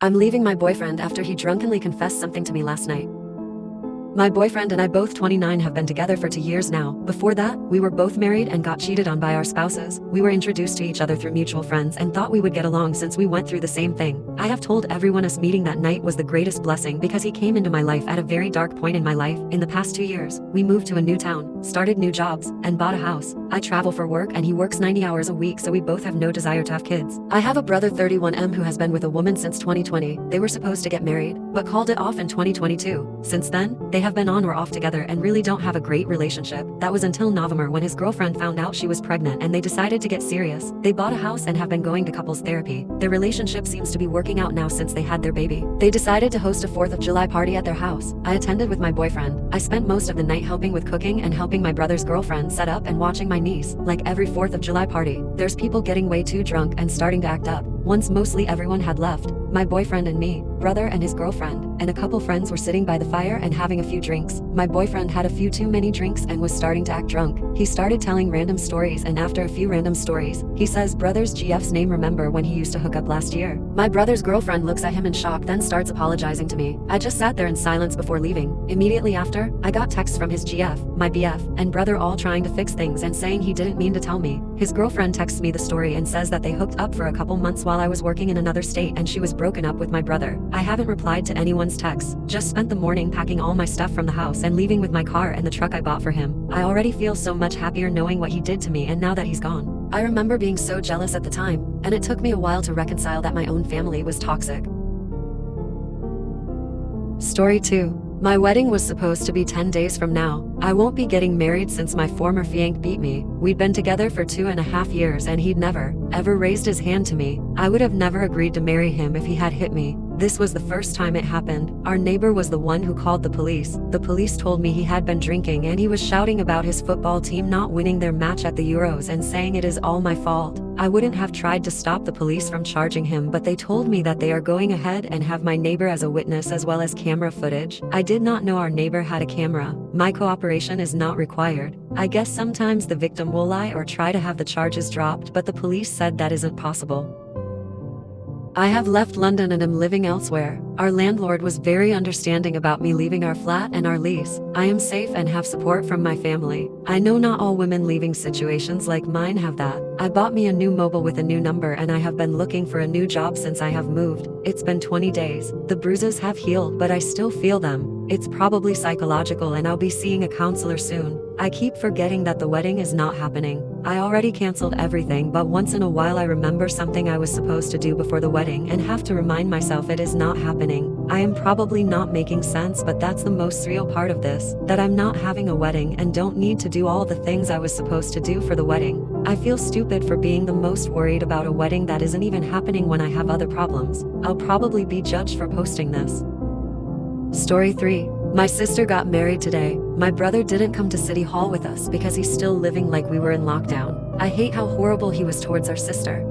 I'm leaving my boyfriend after he drunkenly confessed something to me last night. My boyfriend and I, both 29, have been together for 2 years now. Before that, we were both married and got cheated on by our spouses. We were introduced to each other through mutual friends and thought we would get along since we went through the same thing. I have told everyone us meeting that night was the greatest blessing because he came into my life at a very dark point in my life. In the past 2 years, we moved to a new town, started new jobs, and bought a house. I travel for work and he works 90 hours a week, so we both have no desire to have kids. I have a brother 31M who has been with a woman since 2020. They were supposed to get married, but called it off in 2022. Since then, they have been on or off together and really don't have a great relationship. That was until November when his girlfriend found out she was pregnant and they decided to get serious. They bought a house and have been going to couples therapy. Their relationship seems to be working out now since they had their baby. They decided to host a 4th of July party at their house. I attended with my boyfriend. I spent most of the night helping with cooking and helping my brother's girlfriend set up and watching my niece. Like every 4th of July party, there's people getting way too drunk and starting to act up. Once mostly everyone had left, my boyfriend and me, brother and his girlfriend, and a couple friends were sitting by the fire and having a few drinks. My boyfriend had a few too many drinks and was starting to act drunk. He started telling random stories, and after a few random stories, he says brother's GF's name. Remember when he used to hook up last year? My brother's girlfriend looks at him in shock, then starts apologizing to me. I just sat there in silence before leaving. Immediately after, I got texts from his GF, my BF, and brother all trying to fix things and saying he didn't mean to tell me. His girlfriend texts me the story and says that they hooked up for a couple months while I was working in another state and she was broken up with my brother. I haven't replied to anyone's texts, just spent the morning packing all my stuff from the house and leaving with my car and the truck I bought for him. I already feel so much happier knowing what he did to me, and now that he's gone. I remember being so jealous at the time, and it took me a while to reconcile that my own family was toxic. Story 2. My wedding was supposed to be 10 days from now. I won't be getting married since my former fiancé beat me. We'd been together for 2.5 years and he'd never, ever raised his hand to me. I would have never agreed to marry him if he had hit me. This was the first time it happened. Our neighbor was the one who called the police. The police told me he had been drinking and he was shouting about his football team not winning their match at the Euros and saying it is all my fault. I wouldn't have tried to stop the police from charging him, but they told me that they are going ahead and have my neighbor as a witness as well as camera footage. I did not know our neighbor had a camera. My cooperation is not required. I guess sometimes the victim will lie or try to have the charges dropped, but the police said that isn't possible. I have left London and am living elsewhere. Our landlord was very understanding about me leaving our flat and our lease. I am safe and have support from my family. I know not all women leaving situations like mine have that. I bought me a new mobile with a new number and I have been looking for a new job since I have moved. It's been 20 days. The bruises have healed, but I still feel them. It's probably psychological and I'll be seeing a counselor soon. I keep forgetting that the wedding is not happening. I already canceled everything, but once in a while I remember something I was supposed to do before the wedding and have to remind myself it is not happening. I am probably not making sense, but that's the most surreal part of this, that I'm not having a wedding and don't need to do all the things I was supposed to do for the wedding. I feel stupid for being the most worried about a wedding that isn't even happening when I have other problems. I'll probably be judged for posting this. Story 3. My sister got married today. My brother didn't come to City Hall with us because he's still living like we were in lockdown. I hate how horrible he was towards our sister.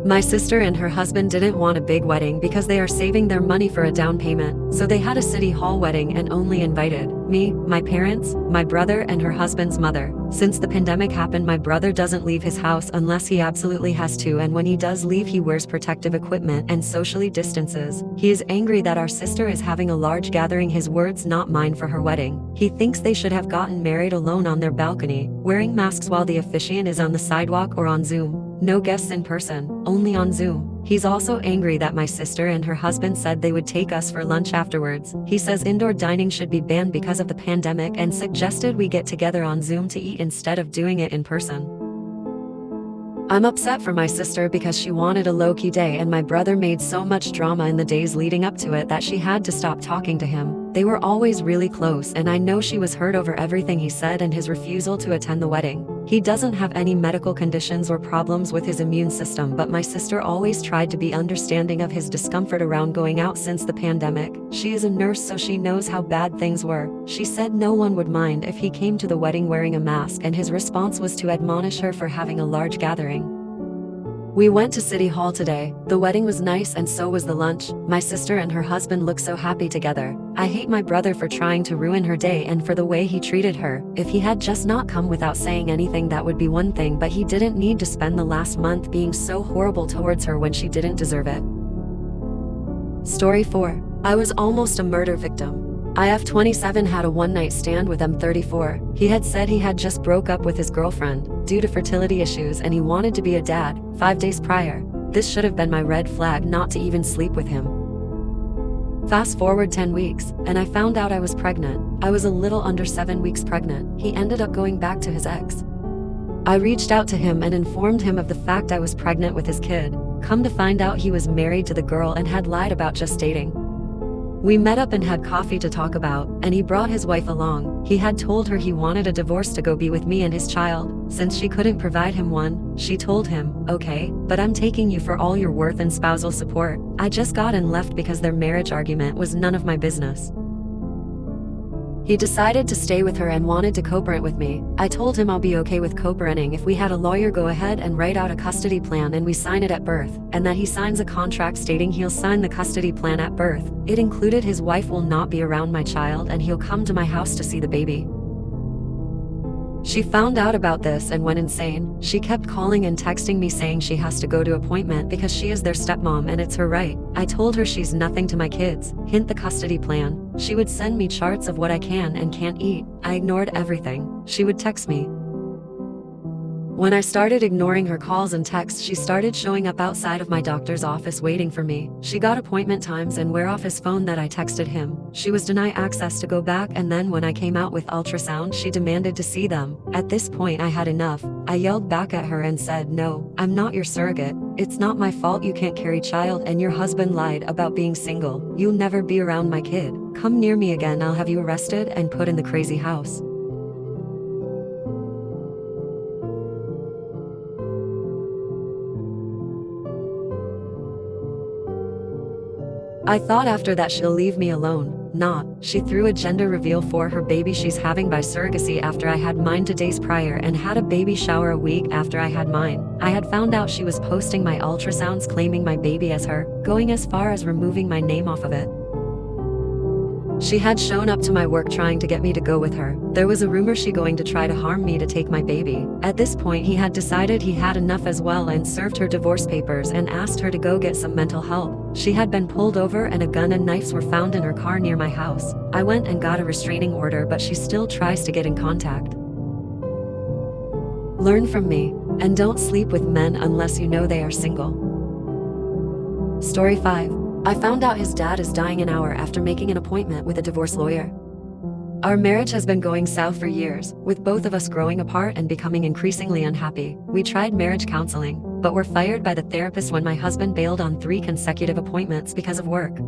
My sister and her husband didn't want a big wedding because they are saving their money for a down payment, so they had a City Hall wedding and only invited me, my parents, my brother, and her husband's mother. Since the pandemic happened, my brother doesn't leave his house unless he absolutely has to, and when he does leave he wears protective equipment and socially distances. He is angry that our sister is having a large gathering, his words not mine, for her wedding. He thinks they should have gotten married alone on their balcony, wearing masks while the officiant is on the sidewalk or on Zoom. No guests in person, only on Zoom. He's also angry that my sister and her husband said they would take us for lunch afterwards. He says indoor dining should be banned because of the pandemic and suggested we get together on Zoom to eat instead of doing it in person. I'm upset for my sister because she wanted a low-key day and my brother made so much drama in the days leading up to it that she had to stop talking to him. They were always really close and I know she was hurt over everything he said and his refusal to attend the wedding. He doesn't have any medical conditions or problems with his immune system, but my sister always tried to be understanding of his discomfort around going out since the pandemic. She is a nurse, so she knows how bad things were. She said no one would mind if he came to the wedding wearing a mask, and his response was to admonish her for having a large gathering. We went to City Hall today. The wedding was nice and so was the lunch. My sister and her husband look so happy together. I hate my brother for trying to ruin her day and for the way he treated her. If he had just not come without saying anything, that would be one thing, but he didn't need to spend the last month being so horrible towards her when she didn't deserve it. Story 4. I was almost a murder victim. Ep27 had a one-night stand with Ep34. He had said he had just broke up with his girlfriend due to fertility issues and he wanted to be a dad 5 days prior. This should have been my red flag not to even sleep with him. Fast forward 10 weeks, and I found out I was pregnant. I was a little under 7 weeks pregnant. He ended up going back to his ex. I reached out to him and informed him of the fact I was pregnant with his kid. Come to find out he was married to the girl and had lied about just dating. We met up and had coffee to talk about, and he brought his wife along. He had told her he wanted a divorce to go be with me and his child. Since she couldn't provide him one, she told him, "Okay, but I'm taking you for all your worth and spousal support." I just got and left because their marriage argument was none of my business. He decided to stay with her and wanted to co-parent with me. I told him I'll be okay with co-parenting if we had a lawyer go ahead and write out a custody plan and we sign it at birth, and that he signs a contract stating he'll sign the custody plan at birth. It included his wife will not be around my child and he'll come to my house to see the baby. She found out about this and went insane. She kept calling and texting me saying she has to go to appointment because she is their stepmom and it's her right. I told her she's nothing to my kids, hint the custody plan. She would send me charts of what I can and can't eat. I ignored everything. She would text me. When I started ignoring her calls and texts, she started showing up outside of my doctor's office waiting for me. She got appointment times and wear off his phone that I texted him. She was denied access to go back, and then when I came out with ultrasound, she demanded to see them. At this point I had enough. I yelled back at her and said, "No, I'm not your surrogate. It's not my fault you can't carry child and your husband lied about being single. You'll never be around my kid. Come near me again, I'll have you arrested and put in the crazy house." I thought after that she'll leave me alone. Not. She threw a gender reveal for her baby she's having by surrogacy after I had mine 2 days prior and had a baby shower a week after I had mine. I had found out she was posting my ultrasounds claiming my baby as her, going as far as removing my name off of it. She had shown up to my work trying to get me to go with her. There was a rumor she going to try to harm me to take my baby. At this point he had decided he had enough as well and served her divorce papers and asked her to go get some mental help. She had been pulled over and a gun and knives were found in her car near my house. I went and got a restraining order, but she still tries to get in contact. Learn from me, and don't sleep with men unless you know they are single. Story 5. I found out his dad is dying an hour after making an appointment with a divorce lawyer. Our marriage has been going south for years, with both of us growing apart and becoming increasingly unhappy. We tried marriage counseling, but were fired by the therapist when my husband bailed on 3 consecutive appointments because of work.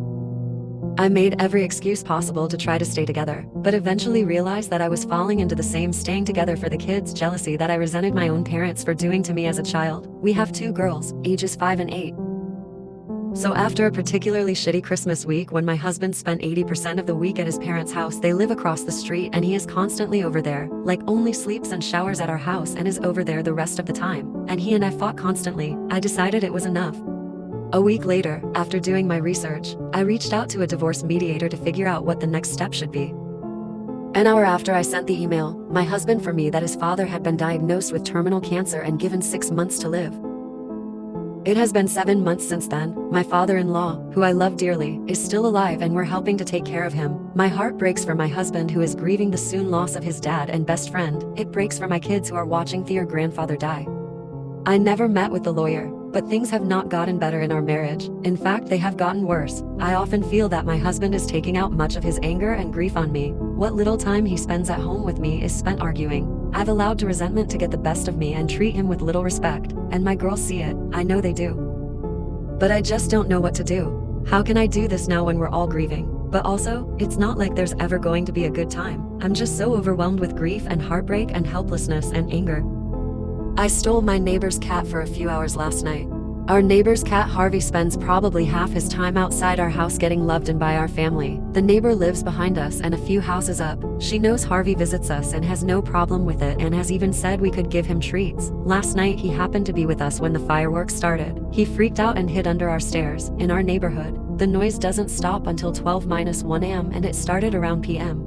I made every excuse possible to try to stay together, but eventually realized that I was falling into the same staying together for the kids jealousy that I resented my own parents for doing to me as a child. We have 2 girls, ages 5 and 8. So after a particularly shitty Christmas week when my husband spent 80% of the week at his parents' house, they live across the street and he is constantly over there, like only sleeps and showers at our house and is over there the rest of the time, and he and I fought constantly. I decided it was enough. A week later, after doing my research, I reached out to a divorce mediator to figure out what the next step should be. An hour after I sent the email, my husband informed me that his father had been diagnosed with terminal cancer and given 6 months to live. It has been 7 months since then. My father-in-law, who I love dearly, is still alive and we're helping to take care of him. My heart breaks for my husband who is grieving the soon loss of his dad and best friend. It breaks for my kids who are watching their grandfather die. I never met with the lawyer, but things have not gotten better in our marriage. In fact, they have gotten worse. I often feel that my husband is taking out much of his anger and grief on me. What little time he spends at home with me is spent arguing. I've allowed the resentment to get the best of me and treat him with little respect, and my girls see it. I know they do. But I just don't know what to do. How can I do this now when we're all grieving? But also, it's not like there's ever going to be a good time. I'm just so overwhelmed with grief and heartbreak and helplessness and anger. I stole my neighbor's cat for a few hours last night. Our neighbor's cat Harvey spends probably half his time outside our house getting loved and by our family. The neighbor lives behind us and a few houses up. She knows Harvey visits us and has no problem with it and has even said we could give him treats. Last night he happened to be with us when the fireworks started. He freaked out and hid under our stairs. In our neighborhood, the noise doesn't stop until 12-1 a.m. and it started around p.m.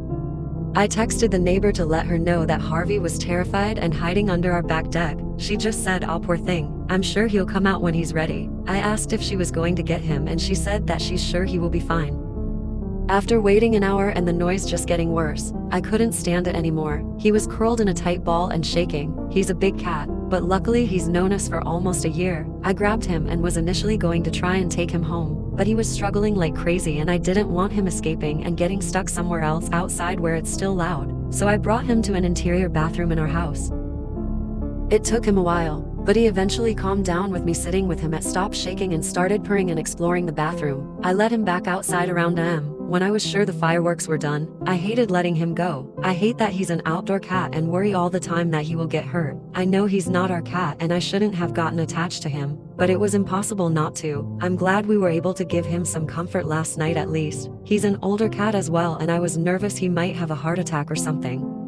I texted the neighbor to let her know that Harvey was terrified and hiding under our back deck. She just said, "Oh, poor thing." I'm sure he'll come out when he's ready. I asked if she was going to get him and she said that she's sure he will be fine. After waiting an hour and the noise just getting worse, I couldn't stand it anymore. He was curled in a tight ball and shaking. He's a big cat, but luckily he's known us for almost a year. I grabbed him and was initially going to try and take him home, but he was struggling like crazy and I didn't want him escaping and getting stuck somewhere else outside where it's still loud. So I brought him to an interior bathroom in our house. It took him a while, but he eventually calmed down with me sitting with him. It stopped shaking and started purring and exploring the bathroom. I let him back outside around AM. When I was sure the fireworks were done, I hated letting him go. I hate that he's an outdoor cat and worry all the time that he will get hurt. I know he's not our cat and I shouldn't have gotten attached to him, but it was impossible not to. I'm glad we were able to give him some comfort last night at least. He's an older cat as well and I was nervous he might have a heart attack or something.